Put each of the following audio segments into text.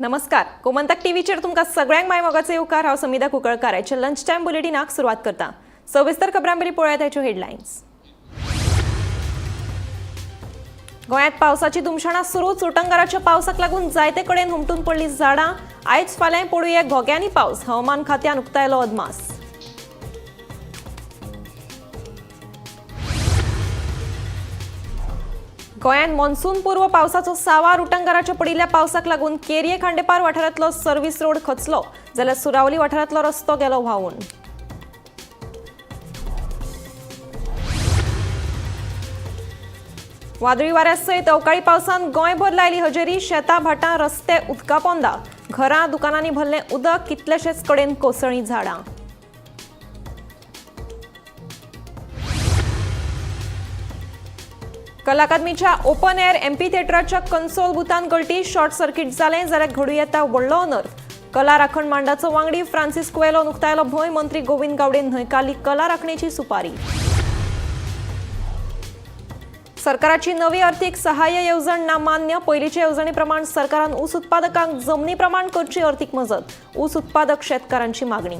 नमस्कार. गोमंतक टीव्हीचेर तुमकां सगळ्यांक माय मोगाचे येवकार. हांव समिधा कुंकळकार. आयच्या लंच टायम बुलेटिनाक सुरवात करता. सविस्तर खबरांपयलीं पळयात आयच्यो हेडलायन्स. गोंयांत पावसाची दुमशाणां सुरूच. उटंगराच्या पावसाक लागून जायते कडेन हुमटून पडलीं झाडां. आयज फाल्यां पडूये घोग्यांनी पावस. हवामान खात्यान उक्तायलो अदमास. गोंयांत मॉन्सून पूर्व पावसाचो सावार. उटंगराच्या पडिल्ल्या पावसाक लागून केरये खांडेपार वाठारांतलो सर्व्हिस रोड खचलो, जाल्यार सुरावली वाठारांतलो रस्तो गेलो व्हांवून. वादळी वाऱ्या सयत अवकाळी पावसान गोंयभर लायली हजेरी. शेतां भाटां रस्ते उदका पोंदा. घरां दुकानांनी भरलें उदक. कितलेशेच कडेन कोसळ्ळीं झाडां. कला अकादमीच्या ओपन एअर एमपी थिएटराच्या कन्सोल बुथान गळटी. शॉर्ट सर्किट जालें जाल्यार घडूं येता व्हडलो अनर्थ. कला राखण मांडाचो वांगडी फ्रांसीस कुएलोन उक्तायलो भंय. मंत्री गोविंद गावडेन न्हयकारली कला राखणेची सुपारी. सरकाराची नवी अर्थीक सहाय्य येवजण नामान्य. पयलींचे येवजणे प्रमाण सरकारान ऊस उत्पादकांक जमनी प्रमाण करची अर्थीक मजत. ऊस उत्पादक शेतकारांची मागणी.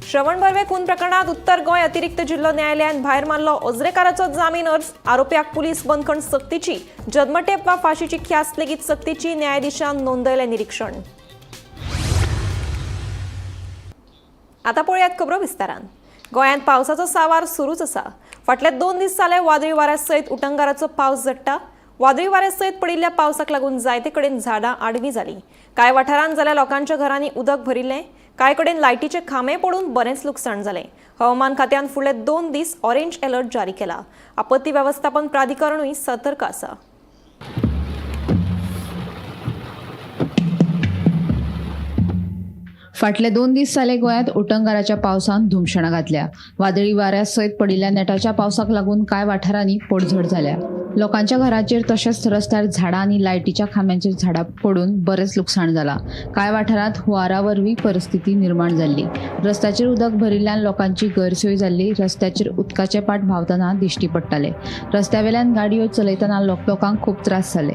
श्रवण बर्वे खून प्रकरणात उत्तर गोंय अतिरिक्त जिल्हो न्यायालयान भायर मारलो ओजरेकाराचो जामीन अर्ज. आरोप्याक पुलीस बंदखण सक्तीची. जन्मठेप वा फाशीची ख्यास्त लेगीत सक्तीची. न्यायाधीशान नोंदयलें निरीक्षण. आता पळयात खबरो विस्तारान. गोंयांत पावसाचो सावार सुरूच आसा. फाटले 2 दीस जाले वादळी वाऱ्या सयत उटंगाराचो पावस झडटा. वादळी वाऱ्या सयत पडिल्ल्या पावसाक लागून जायते कडेन झाडां आडवीं जालीं. कांय वाठारांत जाल्यार लोकांच्या घरांनी उदक भरिल्लें. कांय कडेन लायटीचे खांबे पडून बरेंच लुकसाण जालें. हवामान खात्यान फुडले 2 दीस ऑरेंज अलर्ट जारी केला. आपत्ती वेवस्थापन प्राधिकरणूय सतर्क आसा. फाटले 2 दीस जाले गोंयांत उटंगाराच्या पावसान धुमशणां घातल्या. वादळी वाऱ्या सयत पडिल्ल्या नेटाच्या पावसाक लागून कांय वाठारांनी पडझड जाल्या. लोकांच्या घराचेर तशेंच रस्त्यार झाडां आनी लायटीच्या खांब्यांचेर झाडां पडून बरेंच लुकसाण जालां. कांय वाठारांत हुंवारा वरवीं परिस्थिती निर्माण जाल्ली. रस्त्याचेर उदक भरिल्ल्यान लोकांची गैरसोय जाल्ली. रस्त्याचेर उदकाचे पाट व्हांवतना दिश्टी पडटाले. रस्त्यावेल्यान गाडयो चलयतना लोकांक खूब त्रास जाले.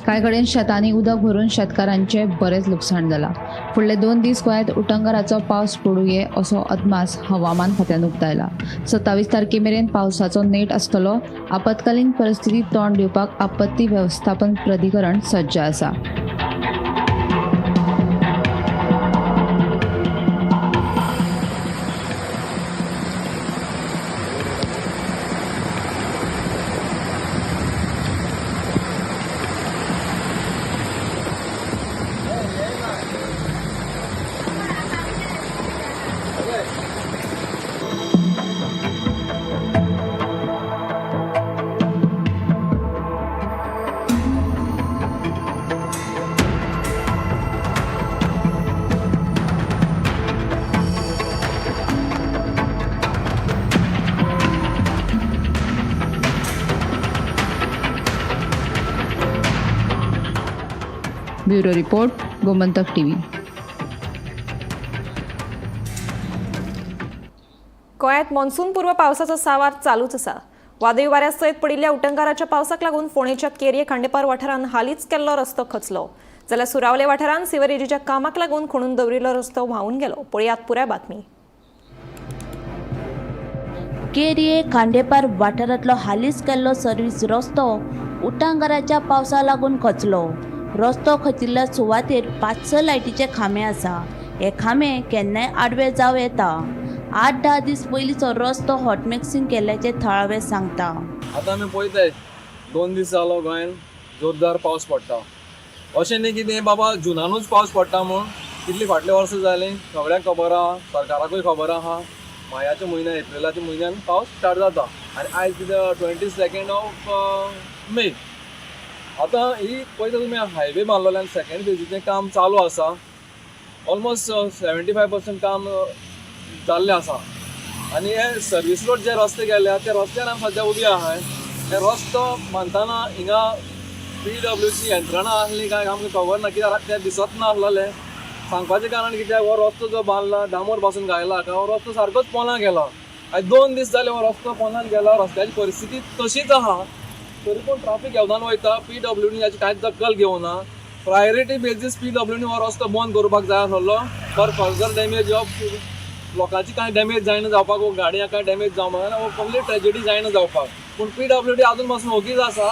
कांय कडेन शेतांनी उदक भरून शेतकारांचे बरेंच लुकसाण जालां. फुडले 2 दीस गोंयांत उटंगराचो पावस पडूं ये असो अदमास हवामान खात्यान उक्तायला. 27 तारखे मेरेन पावसाचो नेट आसतलो. आपतकालीन परिस्थितीक तोंड दिवपाक आपत्ती वेवस्थापन प्राधिकरण सज्ज आसा. Bureau report, Gomantak TV. गोंयांत मॉन्सून पूर्व पावसाचो सावार चालूच आसा. वादळी वाऱ्या सयत पडिल्ल्या उटंगाराच्या पावसाक लागून फोंडेच्या केरये खांडेपार वाठारांत हालींच केल्लो रस्तो खचलो, जाल्यार सुरावले वाठारांत सिवरेजीच्या कामाक लागून खणून दवरिल्लो रस्तो व्हांवून गेलो. पळयात पुराय बातमी. केरये खांडेपार वाठारांतलो हालींच केल्लो सर्व्हिस रस्तो उटंगाराच्या पावसा लागून खचलो. रस्तो खचिल्ल्या सुवातेर 5-6 लायटीचे खांबे आसा. हे खांबे केन्नाय आडवे जावं येता. 8-10 दीस पयलींचो रस्तो हॉटमिक्सिंग केल्ल्याचे थळावे सांगता. आतां आमी पळयताय 2 दीस जालो गोंयांत जोरदार पावस पडटा. अशें न्ही की तें बाबा जुनानूच पावस पडटा म्हूण. कितलीं फाटलीं वर्सां जालीं सगळ्यांक खबर आहा, सरकाराकूय खबर आहा. मायाच्या म्हयन्यान एप्रिलाच्या म्हयन्यान पावस स्टार्ट जाता आनी आयज कितें 22 मे. आतां ही पळयता तुमी हायवे बांदलोल्यान सेकंड फेजीचें काम चालू आसा. ऑलमोस्ट 75% काम जाल्लें आसा. आनी हे सर्वीस रोड जे रस्ते गेल्या त्या रस्त्यार आमी सद्या उबी आहाय. हे रस्तो बांदतना हिंगा PWC यंत्रणा आसली काय आमकां खबर ना, कित्याक तें दिसत ना आसलेलें. सांगपाचें कारण कित्याक हो रस्तो जो बांदला डांबोर पासून घायला हो रस्तो सारकोच पोना गेला. आयज 2 दीस जाले हो रस्तो पोनान गेला. रस्त्याची परिस्थिती तशीच आहा. तरी पूण ट्राफीक येवदान वयता PWD हाची कांयच दखल घेवना. प्रायोरिटी बेजीस PWD हो रस्तो बंद करपाक जाय आसलो फॉर फर्दर डॅमेज ऑफ लोकांची कांय डॅमेज जायना जावपाक वो गाडयांक कांय डॅमेज जावपाक वो कंप्लीट ट्रेजेडी जायना जावपाक. पूण PWD आजून पासून ओगीच आसा,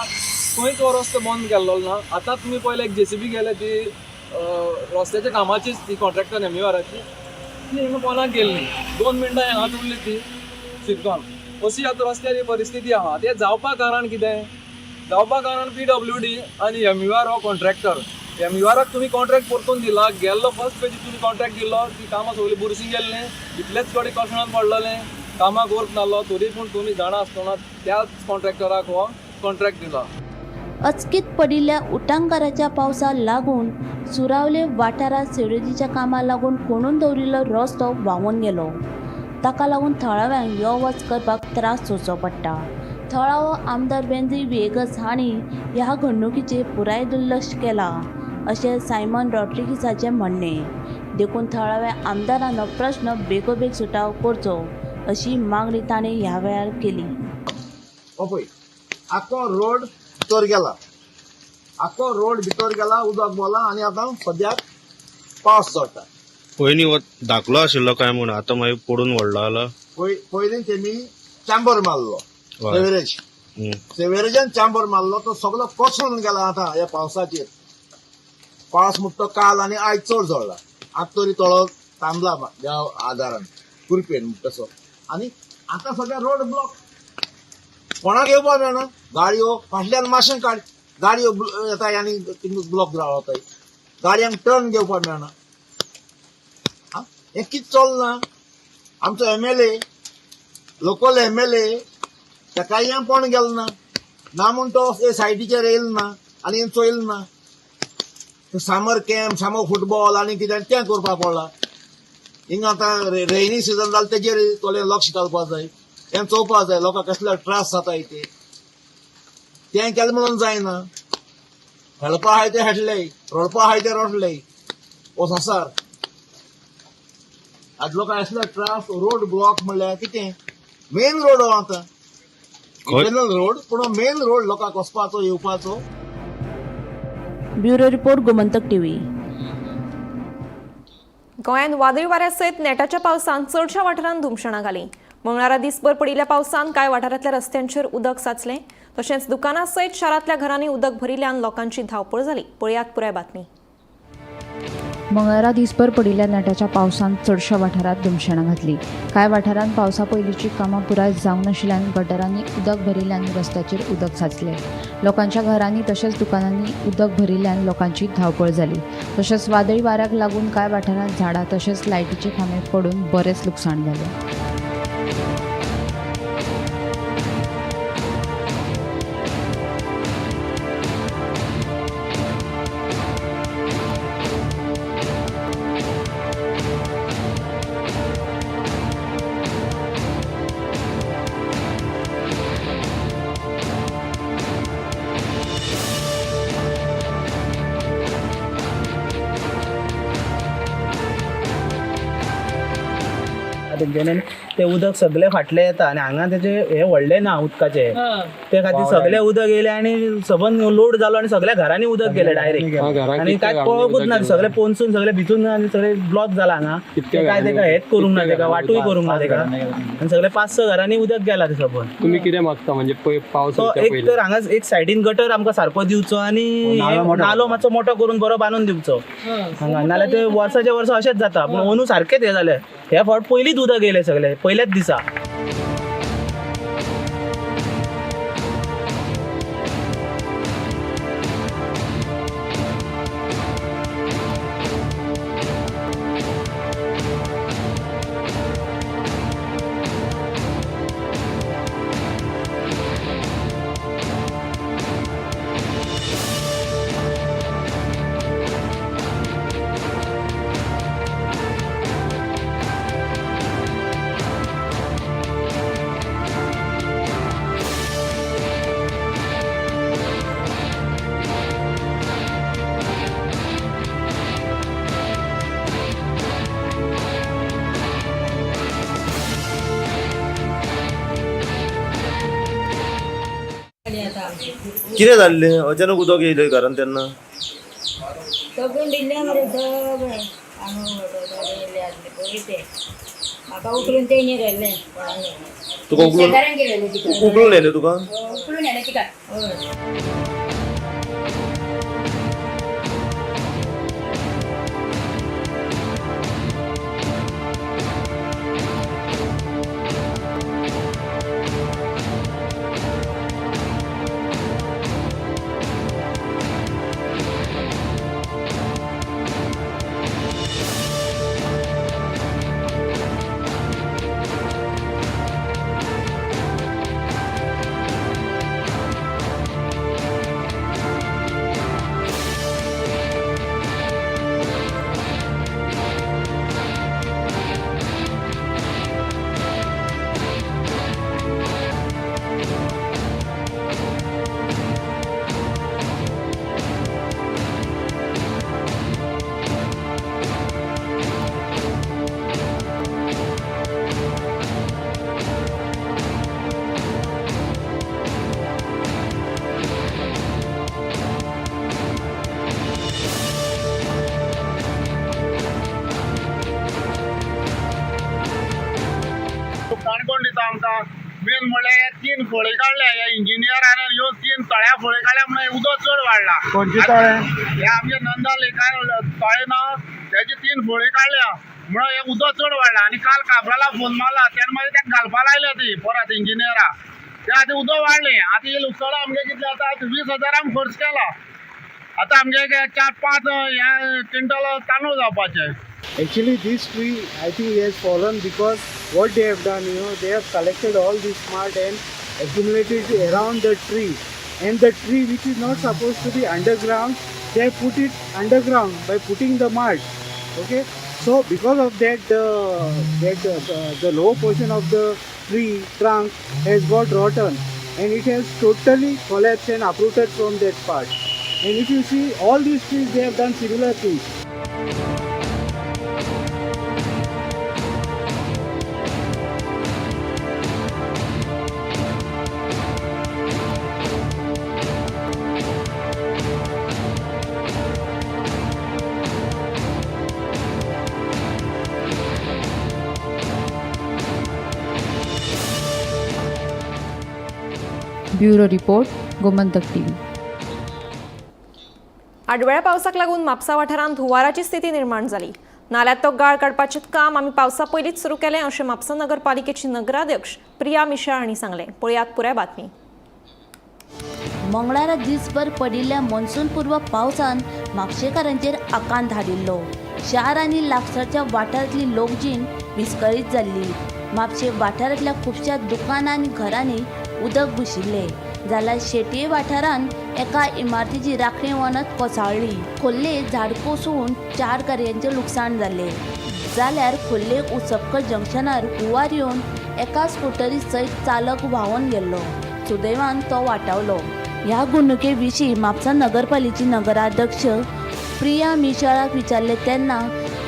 खंयच हो रस्तो बंद केल्लो ना. आतां तुमी पयले एक JCB गेले ती रस्त्याच्या कामाचीच ती कॉन्ट्रॅक्टर MURची ती हिंगा पोनाक गेल्ली 2 मिनटां हांगाच उरली ती शिरकोन. अशी आतां रस्त्याची परिस्थिती आहा. तें जावपा कारण कितें? जावपा कारण PWD आनी MUR हो कॉन्ट्रॅक्टर. MURक तुमी कॉन्ट्रॅक्ट परतून दिला, गेल्लो फर्स्ट पेजी तुमी कॉन्ट्रॅक्ट दिल्लो, ती कामां सगळीं बुरशीं गेल्लीं, इतलेच कडेन कशणान पडलेलें, कामाक वर्क नाहलो, तरी पूण तुमी जाणा आसतना त्याच कॉन्ट्रॅक्टराक हो कॉन्ट्रॅक्ट दिला. अचकीत पडिल्ल्या उटंगाराच्या पावसाक लागून सुरावले वाठारात सिडोजीच्या कामाक लागून खणून दवरिल्लो रस्तो व्हांवून गेलो. ताका लागून थळाव्यांक यो वच करपाक त्रास सोंसचो पडटा. थळावो आमदार वेंद्री वेगस हांणी ह्या घडणुकीचेर पुराय दुर्लक्ष केला अशें सायमन रॉड्रिगीसाचें म्हणणें. देखून थळाव्या आमदारान प्रश्न बेगोबेग सुटाव करचो अशी मागणी ताणें ह्या वेळार केली. पळय, आख्खो रोड भितर गेला, आख्खो रोड भितर गेला, उदक बोला आनी आतां सद्याक पावस चडटा. पयलीं धाकलो आशिल्लो काय म्हूण आतां मागीर पडून व्हडलो जाला. पयलीं तेमी चॅम्बर मारलो, हय. सेवेरेजान चॅम्बर मारलो, तो सगळो कोसळून गेला. आतां ह्या पावसाचेर पावस म्हणटा काल आनी आयज चड जळला. आतां तरी तळो थांबला ह्या आदारान कुरपेन तसो. आनी आतां सगळे रोड ब्लॉक, कोणाक येवपाक मेळना. गाडयो फाटल्यान मातशें काड, गाडयो येताय आनी ब्लॉक रावताय, गाडयांक टर्न घेवपाक मेळना. हें कितें चलना? आमचो MLA, लोकल MLA तेकाय पण गेलो ना म्हूण तो सायटीचेर येयलो ना आनी हेंचो येयलो ना. समर कॅम्प, समर फुटबॉल आनी कितें तें करपाक पडला. हिंगा आतां रेनी सिजन जालें तेजेर थोडें लक्ष घालपाक जाय, तें चोवपाक जाय लोकांक कसले त्रास जाताय तें केलें म्हणून जायना. खेळपा आहाय ते खेळले, रडपा आहाय ते रडले. हो संसार आज लोकांक असले त्रास. रोड ब्लॉक म्हणल्यार कितें? मेन रोड हो आतां इंटरनल रोड, पूण मेन रोड लोकांक वचपाचो येवपाचो. Bureau report Gomantak TV. गोंयांत वादळी वाऱ्या सयत नेटाच्या पावसान चडशा वाठारांत धुमशणां घाली. मंगळारा दिसभर पडिल्ल्या पावसान कांय वाठारांतल्या रस्त्यांचेर उदक साचलें. तशेंच दुकानां सयत शारांतल्या घरांनी उदक भरिल्ल्यान लोकांची धांवपळ जाली. पळयात पुराय बातमी. मंगळारा दिसभर पडिल्ल्या नेटाच्या पावसान चडशा वाठारांत धुमशणां घातली. कांय वाठारांत पावसा पयलींची कामां पुराय जावंक नाशिल्ल्यान गटारांनी उदक भरिल्ल्यान रस्त्याचेर उदक साचलें. लोकांच्या घरांनी तशेंच दुकानांनी उदक भरिल्ल्यान लोकांची धांवपळ जाली. तशेंच वादळी वाऱ्याक लागून कांय वाठारांत झाडां तशेंच लायटीचे खांबे पडून बरेंच लुकसाण जालें. तेंच्यानी ते उदक सगळे फाटले येता आनी हांगा तेचे हे व्हडले ना उदकाचे, ते खातीर सगळे उदक येयले आनी सबंद लोड जालो आनी सगळ्या घरांनी उदक गेले डायरेक्ट. आनी काय कळकूच ना, सगळे पोनसून सगळे भितून आनी सगळे ब्लॉक जाला हांगा. काय तेका हेच करूंक ना, तेका वाटूय करूंक ना तेका. आनी सगळे 5-6 घरांनी उदक गेला ते सबंद. तुम्ही कितें मागता म्हणजे पावस एक तर हांगा एक सायडीन गटर आमकां सारको दिवचो आनी नालो मातसो मोठो करून बरो बांदून दिवचो हांगा. नाल्यार ते वर्साचे वर्स अशेंच जाता. पूण अंदू सारकेच हे जाले. हे फावट पयलींच उदक येयले सगळे पयल्याच दिसा. कितें जाल्लें अचानक उदक येयलें घरान तेन्ना सगळं दिल्ले मरे सगळे तांदूळ वगैरे आसले पळय ते म्हाका उकलून तेणी गेल्ले तुका उकलून शेजाऱ्यान गेलेले तिका उकलून येयलें तुका उकलून येले तिका हय काणकोण दिता आमकां मेन म्हणल्यार हे 3 फळे काडल्या ह्या इंजिनियरान ह्यो 3 तळ्या फळे काडल्या म्हणून उदक चड वाडला कोणची तळे हे आमचे नंदा लेखान तळे ना त्याची 3 फळे काडल्या म्हणून हे उदक चड वाडला आनी काल काबराला फोन मारला तेन्ना मागीर तेका घालपा लायल्या ती परत इंजिनियरा ते आतां उदक वाडलें आतां ही लुकसाण आमगे कितले जाता 20,000 आमी खर्च केला आतां आमगे 4-5 हे क्विंटल तांदूळ जावपाचे. Actually, this tree, I think, has fallen because what they have done, they have collected all this mud and accumulated it around the tree. And the tree, which is not supposed to be underground, they have put it underground by putting the mud. Okay, so because of that, the lower portion of the tree trunk has got rotten, and it has totally collapsed and uprooted from that part. And if you see, all these trees, they have done similar things. Bureau report Gomantak TV. आडव्या पावसाक लागून म्हापसा वाठारांत हुंवाराची स्थिती निर्माण जाली. नाल्यात तो गाळ काडपाचें काम आमी पावसा पयलींच सुरू केलें अशें म्हापसा नगरपालिकेची नगराध्यक्ष प्रिया मिशाळ हांणी सांगलें. पळयात पुराय बातमी. मंगळारा दिसभर पडिल्ल्या मॉन्सून पूर्व पावसान म्हापशेकारांचेर आकांत हाडिल्लो. शार आनी लागसारच्या वाठारांतली लोकजीण विस्कळीत जाल्ली. म्हापशे वाठारांतल्या खुबश्या दुकानां आनी घरांनी उदक घुशिल्लें. जाल्यार शेटये वाठारांत एका इमारतीची राखणी वणत कोसळ्ळी. खोर्ले झाड कोसळून 4 गाडयांचें लुकसाण जालें. जाल्यार खोर्ले उसपकट जंक्शनार हुंवार येवन एका स्कुटरी सयत चालक व्हांवून गेल्लो. सुदैवान तो वाटावलो. ह्या घडणुके विशीं म्हापसा नगरपालिकेची नगराध्यक्ष प्रिया मिशाळाक विचारले तेन्ना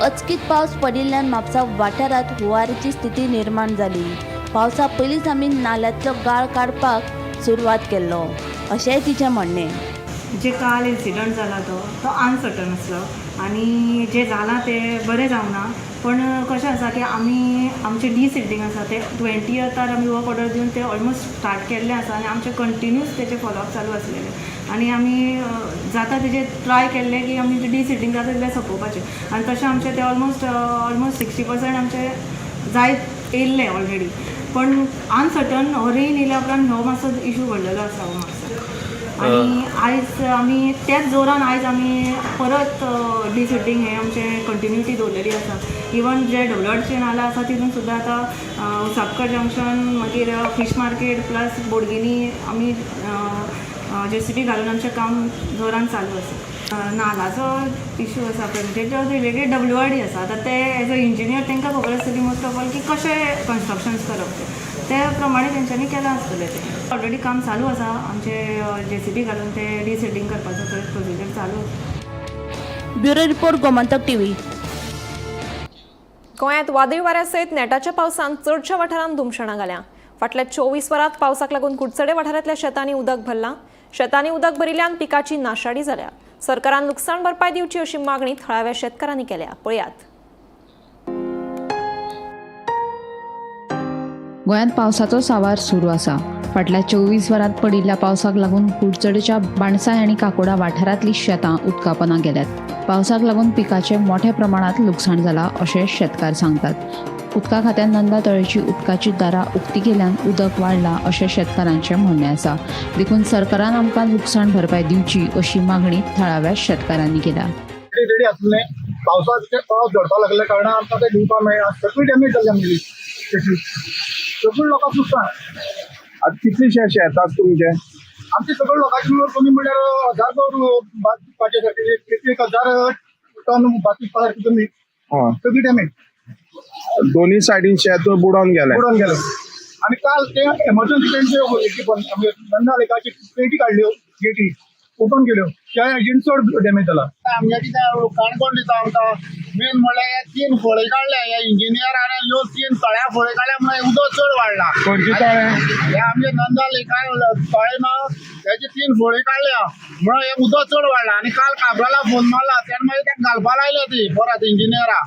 अचकीत पावस पडिल्ल्यान म्हापसा वाठारांत हुंवाराची स्थिती निर्माण जाली. पावसा पयलींच आमी नाल्यांतलो गाळ काडपाक सुरवात केल्लो अशेंय तिचें म्हणणें. जे काल इन्सिडंट जाला तो अनसर्टन आसलो आनी जे जालां तें बरें जावना. पण कशें आसा की आमी आमचें डिसिल्टिंग आसा तें 20th आमी वर्क ऑर्डर दिवन तें ऑलमोस्ट स्टार्ट केल्लें आसा आनी आमचें कंटिन्यूस तेचें फॉलोअप चालू आसलेलें आनी आमी जाता तेजें ट्राय केल्लें की आमी डिसिल्टिंग जाता तितलें सोंपोवपाचें आनी तशें आमचें तें ऑलमोस्ट 60% आमचें जायत येयल्लें ऑलरेडी. पण अनसर्टन हो रेन येयल्या उपरांत हो मातसो इशू घडलेलो आसा हो मातसो आनी आयज आमी त्याच जोरान आयज आमी परत डिसिल्टिंग हें आमचें कंटिन्युटी दवरलेली आसा. इवन जे WRC नाला आसा तितून सुद्दां आतां उसपकट जंक्शन मागीर फीश मार्केट प्लस बोडगिनी आमी JCB घालून आमचें काम जोरान चालू आसा. नालाचो इशू आसा पळय तेजो रिलेटेड WRD आसा. आतां ते एज अ इंजिनियर तांकां खबर आसतली मोस्ट ऑफ ऑल की कशें कन्स्ट्रक्शन्स करप ते प्रमाणे तेंच्यांनी केलां आसतलें. तें ऑलरेडी काम चालू आसा आमचें JCB घालून ते डिसिल्टिंग करपाचो प्रोसिजर चालू आसा. Bureau report Gomantak TV. गोंयांत वादळी वाऱ्या सयत नेटाच्या पावसान चडशा वाठारांत धुमशणां घाल्या. फाटल्या 24 वरांत पावसाक लागून कुडचडे वाठारांतल्या शेतांनी उदक भरलां. शेतांनी उदक भरिल्ल्यान पिकाची नाशाडी जाल्या. सरकारान नुकसाण भरपाय दिवची अशी मागणी थळाव्या शेतकारांनी केल्या. पळयात. गोंयांत पावसाचो सावार सुरू आसा. फाटल्या 24 वरांत पडिल्ल्या पावसाक लागून कुडचडेच्या बाणसाय आनी काकोडा वाठारांतलीं शेतां उदकापना गेल्यात. पावसाक लागून पिकाचें मोठ्या प्रमाणांत लुकसाण जालां अशें शेतकार सांगतात. उदका खात्यान नंदा तळेची उदकाची दारां उक्ती केल्यान उदक वाडलां अशें शेतकारांचें म्हणणें आसा. देखून सरकारान आमकां लुकसाण भरपाय दिवची अशी मागणी थळाव्या शेतकारांनी केल्या. रेडी आसले पावसाचे पावस झडपा लागल्या कारणान आमकां ते दिवपाक मेळना. सगळी डॅमेज जाली आमची सगळी लोकांक नुकसाण. आता कितलीशे शेतात तुमचे? आमचे सगळे लोकांचे मिळून कमी म्हणल्यार 1000 भात पिकपाचे एक 1000 टन भात पिकपाक कमी सगळी डॅमेज. दोन्ही सायडीन शेत बुडोवन गेले. आणि काल ते एमर्जन्सी त्यांचे नंदा लेकाची पेटी काढल्यो गेटी ओपन केल्यो त्या एजीन चड डॅमेज जाला. आमच्या कितें काणकोण दिता आमकां मेन म्हणल्यार 3 फळे काढल्या ह्या इंजिनियरान ह्यो 3 तळ्या फळे काढल्या म्हणून उदक चड वाडला. हे आमचे नंदा लेकान तळे ना त्याची 3 फळे काढल्या म्हणून हे उदक चड वाडला. आणि काल काबराला फोन मारला त्याने मागीर त्या घालपा लायले ती परत इंजिनियरा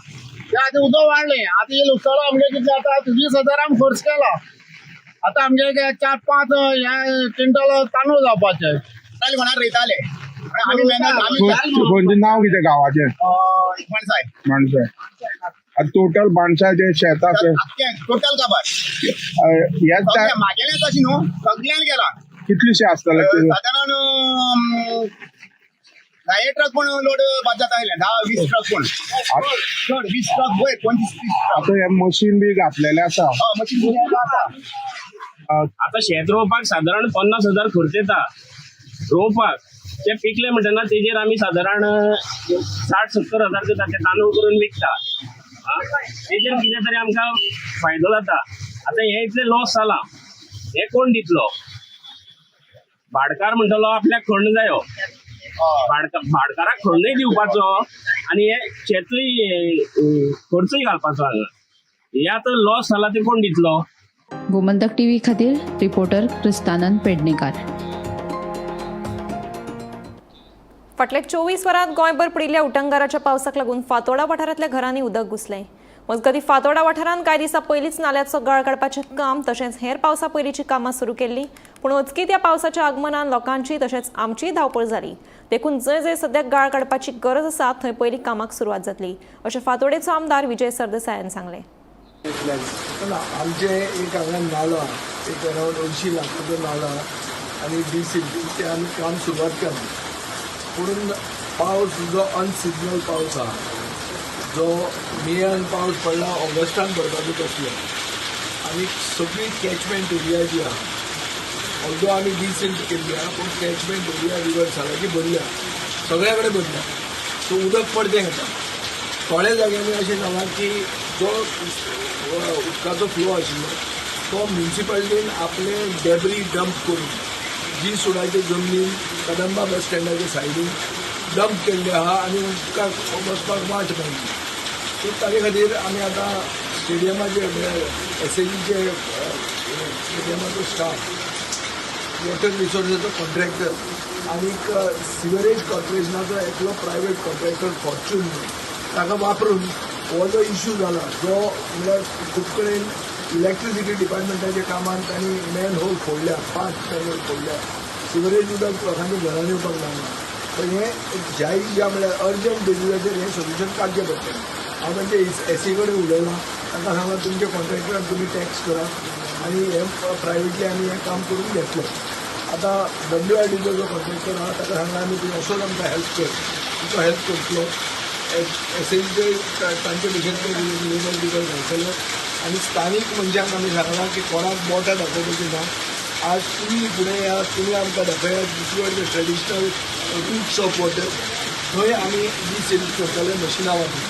ते आतां उदक वाडलें. आतां हे लुकसाण आमगे कितें जाता 20,000 आमी खर्च केला. आतां आमगे 4-5 क्विंटल तांदूळ जावपाचे म्हणून रयताले. म्हणजे नाव कितें गांवाचें? माणसाय. टोटल बाणसाचे शेताक टोटल काबार मागेले तशी न्हू सगळ्यान गेला. कितलीशे आसतले? साधारण 10 ट्रक पण लोड बाद जाता 10-20 ट्रक पण चड 20 ट्रक वयर 25-30 ट्रक. आता हे मशीन बी घातलेले आसा. मशीन आता शेत रोवपाक साधारण 50,000 खर्च येता रोवपाक. ते पिकले म्हणटना तेजेर आमी साधारण 60-70 हजार देता. ते तांदूळ करून विकता. तेजेर कितें तरी आमकां फायदो जाता. आतां हे इतले लॉस जाला हे कोण दितलो? भाडकार म्हणटलो आपल्याक खंड जायो. भाडकाराक खंडूय दिवपाचो आणि हे शेतूय खर्चूय घालपाचो हांगा. हे आतां लॉस जाला ते कोण दितलो? गोमंतक टीव्ही खातीर रिपोर्टर क्रिस्तानंद पेडणेकार. फाटल्या 24 वरांत गोंयभर पडिल्ल्या उटंगाराच्या पावसाक लागून फातोर्डा वाठारांतल्या घरांनी उदक घुसलें. मजगतीं फातोर्डा वाठारांत कांय दिसा पयलींच नाल्याचो गळ काडपाचें काम तशेंच हेर पावसा पयलींची कामां सुरू केल्लीं. पूण अचकीत ह्या पावसाच्या आगमनान लोकांची तशेंच आमचीय धांवपळ जाली. देखून जंय जंय सद्याक गाळ काडपाची गरज आसा थंय पयलीं कामाक सुरवात जातली अशें फातोर्डेचो आमदार विजय सरदेसायान सांगलें. आमचे एक हांगा नालो एक अरावंड 80 लाखाचो नालो आनी डिसिल्टीचे आमी काम सुरवात केला. पूण पावस जो अनसिजनल पावस आहा जो मेयान पावस पडला ऑगस्टान पडपाचो तसलो आनी सगळी कॅचमेंट एरिया जी आहा ऑल्दो आमी डिसिल्ट केल्ली आहा पूण कॅचमेंट एरिया रिवर सारकी भरल्या सगळ्या कडेन भरल्या. सो उदक पडतें घेता. थोड्या जाग्यांनी अशें जाला की जो उदकाचो फ्लो आशिल्लो तो म्युनिसिपालिटीन आपले डेब्री डंप करून जी सुडाच्या जमनीन कदंबा बस स्टँडाच्या सायडीन डंप केल्ले आहा आनी उदकाक वचपाक वाट मेळ्ळी. सो ताचे खातीर आमी आतां स्टेडियमाचे एसएजीचे स्टेडियमाचो स्टाफ वॉटर रिसोर्साचो कॉन्ट्रॅक्टर आनीक सिवरेज कॉर्पोरेशनाचो एकलो प्रायवेट कॉन्ट्रॅक्टर फॉर्च्यून ताका वापरून हो जो इश्यू जाला जो म्हणल्यार खूब कडेन इलेक्ट्रिसिटी डिपार्टमेंटाच्या कामान तांणी मॅन होल फोडल्या 5 मॅन होल फोडल्या. सिवरेज उदक लोकांच्या घरांनी येवपाक लागना. पण हें ज्या म्हणल्यार अर्जंट बेजिसाचेर हें सोल्युशन काडचें पडटलें. हांव म्हणजे एसी कडेन उलयलां ताका सांगलां तुमच्या कॉन्ट्रॅक्टराक तुमी टॅक्स करा आनी हें प्रायवेटली आमी हें काम करून घेतलें. आतां WRDचो जो कॉन्ट्रॅक्टर आहा ताका सांगलां आमी तुमी असोच आमकां हेल्प कर तुमचो हेल्प करतलो. एसएजीचे तांचे भितर लेबर बिबर घालतले आनी स्थानीक मनशांक आमी सांगलां की कोणाक बोटां दाखोवपाची ना. आज तुमी फुडें या तुमी आमकां दाखयात these were the traditional routes of water थंय आमी डिसिल्ट करतले मशिनां वापरून.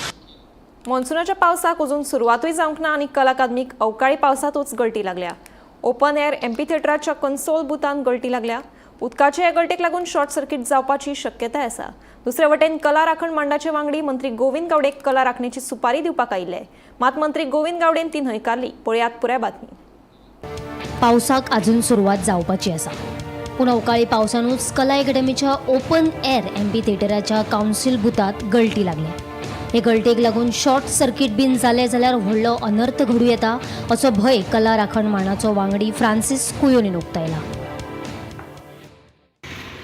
मॉन्सुनाच्या पावसाक अजून सुरवातूय जावंक ना आनी कला अकादमीक अवकाळी पावसातूच गळटी लागल्या. ओपन एअर एम्पी थिएटराच्या कन्सोल बुथांत गळटी लागल्या. उदकाचे हे गळटेक लागून शॉर्ट सर्किट जावपाची शक्यताय आसा. दुसरे वटेन कला राखण मांडाचे वांगडी मंत्री गोविंद गावडेक कला राखणेची सुपारी दिवपाक आयिल्ले. मात मंत्री गोविंद गावडेन ती न्हयकारली. पळयात पुराय बातमी. पावसाक अजून सुरवात जावपाची आसा. पूण अवकाळी पावसानूच कला अकॅडमीच्या ओपन एअर एम्पी थिएटराच्या कावन्सील बुथांत गळटी लागल्या. हे गळटेक लागून शॉर्ट सर्किट बीन जालें जाल्यार व्हडलो अनर्थ घडूं येता असो भंय कला राखण मांडाचो वांगडी फ्रांसीस कुयोनीन उक्तायला.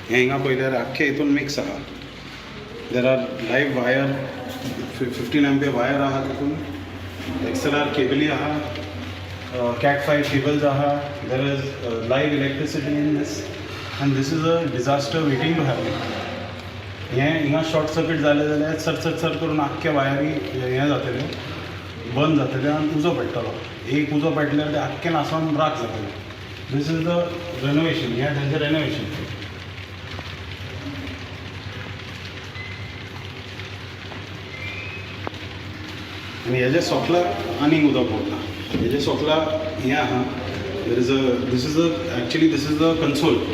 हे हिंगा पळयल्यार आख्खे हितून मिक्स आहा. There are live wire 15 ampere wire आहा तितून, XLR केबली आहा, Cat 5 केबल्स आहा. There is live electricity in this and this is a disaster waiting to happen. हें हिंगा शॉर्ट सर्किट जालें जाल्यार सर करून आख्खे वायरी हें जातले, बंद जातले आनी उजो पडटलो. एक उजो पडल्यार ते आख्खे नासोन राख जातले. दीस इज द रेनोवेशन, हें तेंचें रेनोवेशन. आनी हेजे सोकलाक आनीक उदक पडटा. हेजे सोकलाक हें आहा, दीस इज द कन्सोल.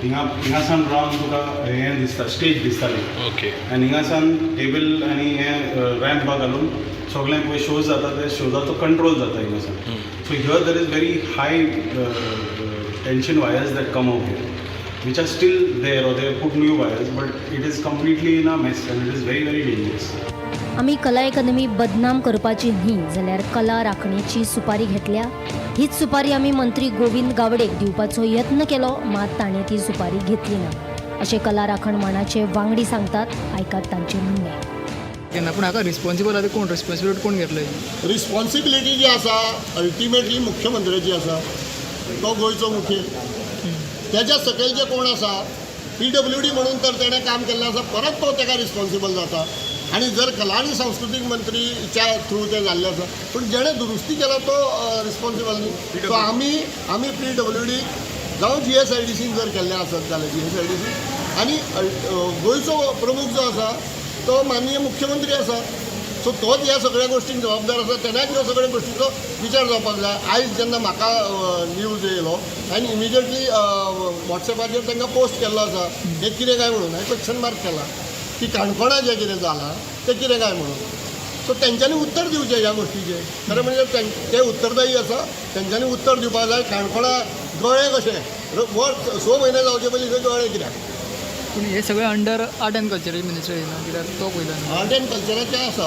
हिंगासान रावन तुका हें दिसता, स्टेज दिसताली. ओके. आनी हिंगासान टेबल आनी हें रॅम्प घालून सगळें पळय शोज जाता ते शोजाचो कंट्रोल जाता हिंगासान. So here there is very high tension wires that come out here, which are still there or they have put new wires, but it is completely in a mess and it is very, very dangerous. आमी कला अकादमी बदनाम करपाची न्ही जाल्यार कला राखणेची सुपारी घेतल्या. हीच सुपारी आमी मंत्री गोविंद गावडेक दिवपाचो यत्न केलो, मात ताणें ती सुपारी घेतली ना अशें कला राखण मांडाचे वांगडी सांगतात. आयकात तांचे म्हणणे. केन्ना पूण हाका रिस्पॉन्सिबल आसा कोण, रिस्पॉन्सिबिलिटी कोण घेतली? रिस्पॉन्सिबिलिटी जी आसा अल्टिमेटली मुख्यमंत्र्याची आसा, तो गोंयचो मुखेल. त्याच्या सकयल जे कोण आसा PWD म्हणून तर तेणें काम केल्लें आसा, परत तो ताका रिस्पॉन्सिबल जाता. आणि जर कला आणि सांस्कृतिक मंत्रीच्या थ्रू ते जाल्लें आसा, पूण जेणे दुरुस्ती केला तो रिस्पॉन्सिबल न्ही. सो आमी PWD जावं GSIDCन जर केल्लें आसत जाल्यार GSIDC आनी गोंयचो प्रमुख जो आसा तो माननीय मुख्यमंत्री आसा. सो तोच ह्या सगळ्या गोष्टींक जबाबदार आसा. तेन्नाच ह्यो सगळ्या गोष्टींचो विचार जावपाक जाय. आयज जेन्ना म्हाका न्यूज येयलो हांवें इमिजिएटली वॉट्सॅपाचेर तांकां पोस्ट केल्लो आसा, हे कितें काय म्हणून हांवें क्वेश्चन मार्क केला की काणकोणा जें कितें जालां तें कितें काय म्हणून. सो तेंच्यांनी उत्तर दिवचें ह्या गोश्टीचें. खरें म्हणजे ते उत्तरदायी आसा, तेंच्यांनी उत्तर दिवपाक जाय. काणकोणा गळे कशें 6 म्हयने जावचे पयलीं थंय गळे कित्याक? पूण हे सगळें under art end culture ministry येना, कित्याक तो पयला आर्ट एंड कल्चराचें आसा.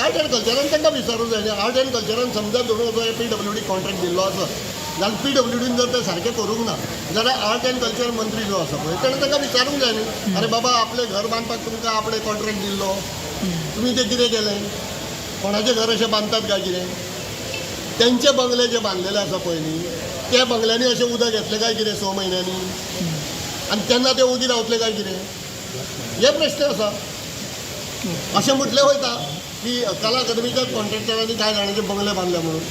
आर्ट एंड कल्चरान तांकां विचारूंक जाय न्ही. आर्ट एंड कल्चरान समजा धरून जो PWD कॉन्ट्रॅक्ट दिल्लो आसा जाल्यार PWDन जर ते सारकें करूंक ना जाल्यार आर्ट एंड कल्चर मंत्री जो आसा पळय ताणें तांकां विचारूंक जाय न्ही. अरे बाबा, आपलें घर बांदपाक तुमकां आपणें कॉन्ट्रॅक्ट दिल्लो, तुमी तें कितें केलें? कोणाचें घर अशें बांदतात काय कितें? तेंचे बंगले जे बांदलेले आसा पळय न्ही, त्या बंगल्यांनी अशें उदक येतलें काय कितें 6 म्हयन्यांनी? आनी तेन्ना ते उगी रावतले काय कितें? हे प्रश्न आसा. अशें म्हटलें वयता की कला अकादमीच्याच कॉन्ट्रॅक्टरांनी कांय जाणांचे बंगले बांदले म्हणून.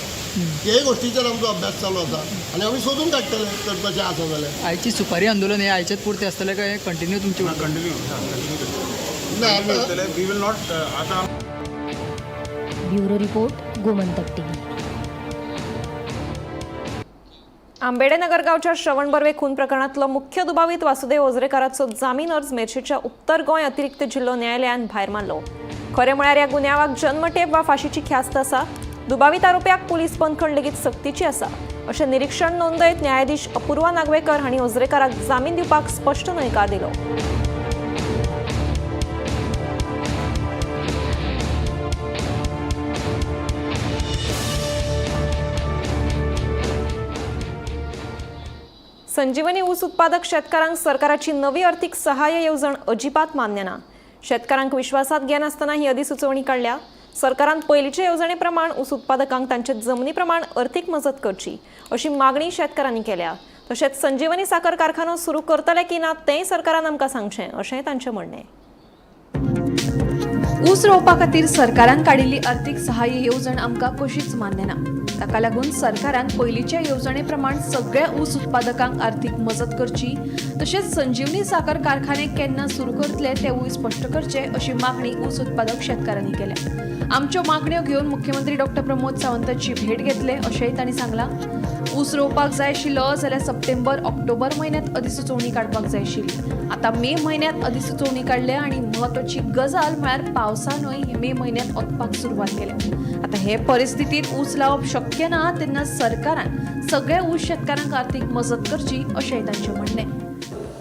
हे गोष्टीचेर आमचो अभ्यास चालू आसा आनी आमी सोदून काडटले तर तशें आसा जाल्यार. आयची सुपारी आंदोलन हे आयचेच पुरते आसतलें काय कंटिन्यू तुमची? Continue we will not. आता bureau report, Gomantak TV. Ambedenagar गावच्या श्रवण बर्वे खून प्रकरणातलो मुख्य दुबावीत वासुदेव ओझरेकाराचो जामीन अर्ज मेर्शेच्या उत्तर गोंय अतिरिक्त जिल्लो न्यायालयान भायर मारलो. खरें म्हळ्यार ह्या गुन्यांवाक जन्मठेप वा फाशीची ख्यास्त आसा. दुबावीत आरोप्याक पुलीस बंदखण लेगीत सक्तीची आसा अशें निरीक्षण नोंदयत न्यायाधीश अपूर्वा नागवेकर हांणी ओझरेकाराक जामीन दिवपाक स्पश्ट न्हयकार दिलो. संजीवनी ऊस उत्पादक शेतकारांक सरकाराची नवी अर्थीक सहाय्य येवजण अजिबात मान्य ना. शेतकारांक विश्वासात घेनासतना ही अधिसुचोवणी काडल्या. सरकारान पयलींचे येवजणे प्रमाण ऊस उत्पादकांक तांचे जमनी प्रमाण अर्थीक मजत करची अशी मागणी शेतकारांनी केल्या. तशेंच संजीवनी साखर कारखानो सुरू करतले की ना तेंय सरकारान आमकां सांगचें अशेंय तांचें म्हणणें. ऊस रोवपा खातीर सरकारान काडिल्ली अर्थीक सहाय्य येवजण आमकां कशीच मान्य ना. ताका लागून सरकारान पयलींच्या येवजणे प्रमाण सगळ्या ऊस उत्पादकांक अर्थीक मजत करची. तशेंच संजीवनी साखर कारखाने केन्ना सुरू करतले तेवूय स्पश्ट करचे अशी मागणी ऊस उत्पादक शेतकारांनी केल्या. आमच्यो मागण्यो घेवन मुख्यमंत्री डॉक्टर प्रमोद सावंतांची भेट घेतले अशेंय तांणी सांगलां. ऊस रोवपाक जाय आशिल्लो जाल्यार सप्टेंबर ऑक्टोबर म्हयन्यांत अधिसुचोवणी काडपाक जाय आशिल्ली. आतां मे म्हयन्यांत अधिसुचोवणी काडल्या आनी म्हत्वाची गजाल म्हळ्यार पावसानूय मे म्हयन्यांत वचपाक सुरवात केल्या. आतां हे परिस्थितींत ऊस लावप शक्य ना तेन्ना सरकारान सगळ्या ऊस शेतकारांक अर्थीक मजत करची अशेंय तांचें म्हणणें.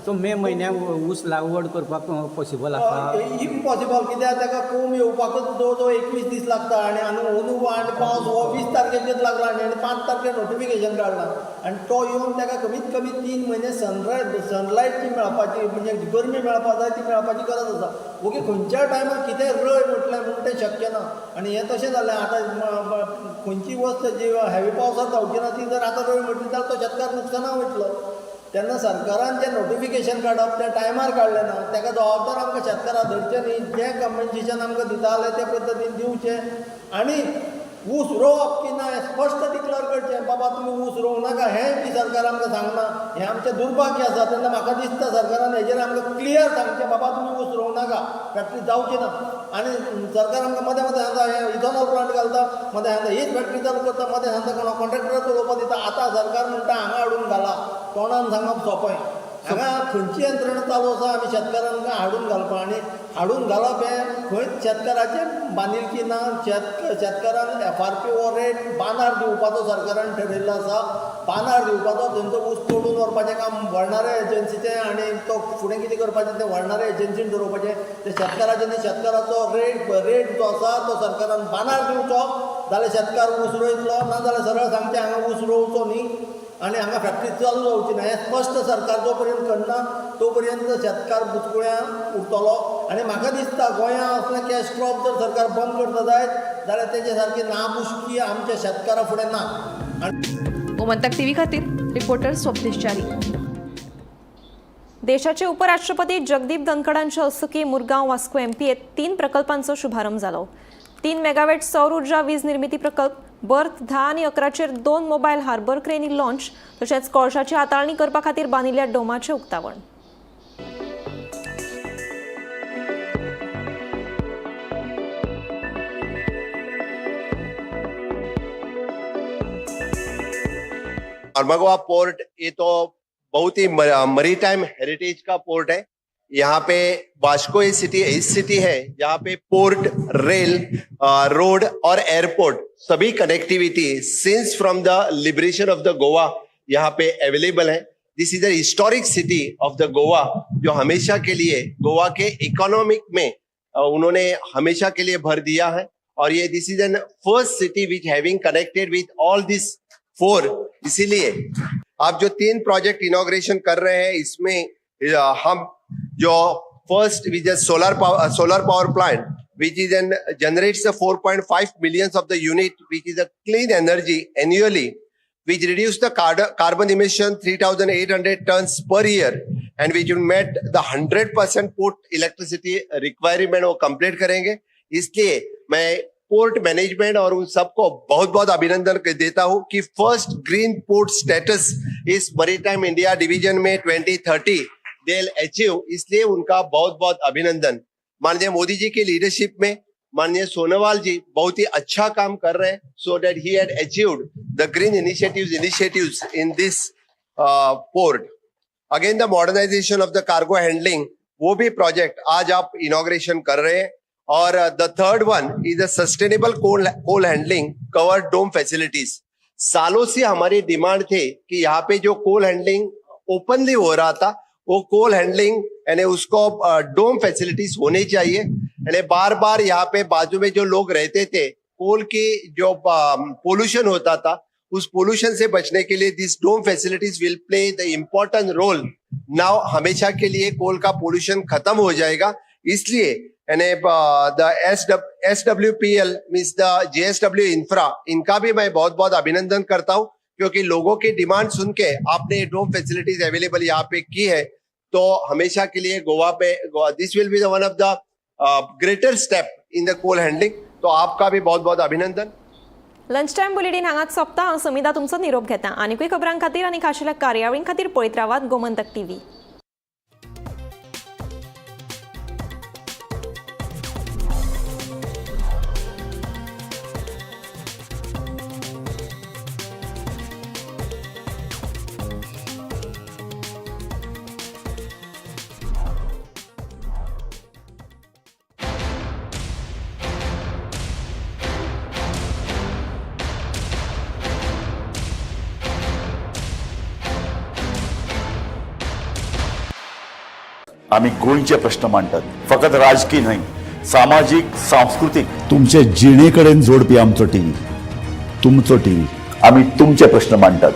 सो मे म्हयन्याक ऊस लागवड करपाक पॉसिबल आसा? इम्पॉसिबल, कित्याक ताका कोंब येवपाकच जवळ जवळ 21 दीस लागता आनी अंदू आनी पावस हो 20 तारखेचेर लागला आनी 5 तारखेर नोटिफिकेशन काडलां आनी तो येवन ताका कमीत कमी 3 म्हयने सनलायट जी मेळपाची म्हणजे गरमी मेळपाक जाय ती मेळपाची गरज आसा. ओके, खंयच्या टायमार कितें रय म्हटलें म्हणून तें शक्य ना आनी हें तशें जालें. आतां खंयची वस्त जी हेवी पावसार जावची ना ती जर आतां रय म्हटली जाल्यार तो शेतकार नुकसाना वयतलो. तेन्ना सरकारान जें नोटिफिकेशन काडप तें टायमार काडलें ना. ताका जबाबदार आमकां शेतकाराक धरचें न्ही. जें कम्पेन्सेशन आमकां दिता जाल्यार ते पद्दतीन दिवचें आनी ऊस रोवप की ना हें स्पश्ट डिक्लेअर करचें. बाबा तुमी ऊस रोवं नाका हेंय बी सरकार आमकां सांगना. हें आमचें दुर्भाग्य आसा. तेन्ना म्हाका दिसता सरकारान हेजेर आमकां क्लियर सांगचें, बाबा तुमी ऊस रोवं नाका, फॅक्टरी जावची ना. आनी सरकार आमकां मदें मदें सांगता हें इथॉनॉल प्लांट घालता, मदें सांगता हीच फॅक्टरी चालू करता, मदें सांगता कोणा कॉन्ट्रॅक्टराक चलोवपाक दिता. आतां सरकार म्हणटा हांगा हाडून घाला, तोंडान सांगप सोंपें. हांगा खंयची यंत्रणा चालू आसा आमी शेतकारांक हाडून घालपा आनी हाडून घालप हें खंयच शेतकाराचें बांदिलकी ना. शेतकारांक FRP हो रेट बांदार दिवपाचो सरकारान ठरयल्लो आसा. बांदार दिवपाचो, तेंचो ऊस तोडून व्हरपाचें काम व्हरणाऱ्या एजन्सीचें आनी तो फुडें कितें करपाचें तें व्हरणाऱ्या एजन्सीन ठरोवपाचें. ते शेतकाराचें न्ही, शेतकाराचो रेट जो आसा तो सरकारान बांदार दिवचो. जाल्यार शेतकार ऊस रोयतलो, ना जाल्यार सरळ सांगचें हांगा ऊस रोवचो न्ही आनी हांगा फॅक्टरी चालू जावची ना. हें स्पश्ट सरकार जो पर्यंत करना तो पर्यंत शेतकार बुचकुळ्यां उरतलो. आनी म्हाका दिसता गोंयांत असलें कॅश क्रॉप जर सरकार बंद करता जायत जाल्यार तेजे सारकी नाबुशकी आमच्या शेतकारा फुडें ना. गोमंतक टीव्ही खातीर रिपोर्टर स्वप्नीश चारी. देशाचे उपराष्ट्रपती जगदीप धनखडांच्या हस्तुकी मुरगांव वास्को MPएत 3 प्रकल्पांचो शुभारंभ जालो. 3 मेगावॅट सौर उर्जा वीज निर्मिती प्रकल्प, बर्थ 10 आनी 11चेर 2 मोबायल हार्बर क्रेनी लॉन्च, तशेंच कोळशाची हाताळणी करपा खातीर बांदिल्ल्या डोमाचें उक्तावण. मरमगवा पोर्ट ये तो बहुत ही मरीटाइम हेरिटेज का पोर्ट है. यहाँ पे वास्को सिटी है जहाँ पे पोर्ट, रेल, रोड और एयरपोर्ट सभी connectivity since from the liberation of the Goa यहाँ पे अवेलेबल है. This is the historic city of the Goa जो हमेशा के लिए गोवा के इकोनॉमिक में उन्होंने हमेशा के लिए भर दिया है. और ये this is an first city which having connected with all this 4. इसीलिए आप जो 3 प्रोजेक्ट इनॉग्रेशन कर रहे हैं इसमें हम जो first which is solar power plant which is an generates 4.5 million of the unit which is a clean energy annually which reduce the carbon emission 3,800 tons per year and which will meet the 100% port electricity requirement वो complete करेंगे. इसलिए मैं port management और उन सबको बहुत बहुत अभिनंदन देता हूं कि फर्स्ट ग्रीन पोर्ट स्टेटस इस मैरीटाइम इंडिया डिवीजन में 2030 दे विल अचीव. इसलिए उनका बहुत बहुत अभिनंदन. माननीय मोदी जी की लीडरशिप में माननीय सोनोवाल जी बहुत ही अच्छा काम कर रहे हैं. So that he had achieved the green initiatives in this port. Again the modernisation of the cargo handling, वो भी प्रोजेक्ट आज आप इनॉग्रेशन कर रहे हैं. और the third one is the sustainable coal handling covered dome facilities. सालों से हमारी डिमांड थे कि यहाँ पे जो कोल हैंडलिंग ओपनली हो रहा था वो कोल हैंडलिंग यानी उसको डोम फैसिलिटीज होनी चाहिए. यानी बार बार यहाँ पे बाजू में जो लोग रहते थे कोल की जो पोल्यूशन होता था उस पोल्यूशन से बचने के लिए this dome facilities will play the important role. Now हमेशा के लिए कोल का पोल्यूशन खत्म हो जाएगा. इसलिए यानी the SWPL means the JSW infra, इनका भी मैं बहुत बहुत अभिनंदन करता हूं क्योंकि लोगों की डिमांड सुन के आपने डोम फैसिलिटीज अवेलेबल यहाँ पे की है. तो हमेशा के लिए गोवा पे this will be the one of the greater step in the coal handling. तो आपका भी बहुत बहुत अभिनंदन. लंच टाइम बुलेटिन हांगाच सोंपता. हांव समिता तुमचो निरोप घेता. आनीकूय खबरां खातीर आनी खाशेल्या कार्यावळीं खातीर पळयत रावात गोमंतक TV. आम्ही गोंयचे प्रश्न मांडटात, फकत राजकीय न्हय, सामाजीक सांस्कृतिक. तुमचे जिणेकडेन जोडपी आमचो टीव्ही, तुमचो टीव्ही. आम्ही तुमचे प्रश्न मांडटात.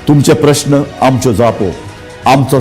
तुमचे प्रश्न आमच्यो जापो, आमचो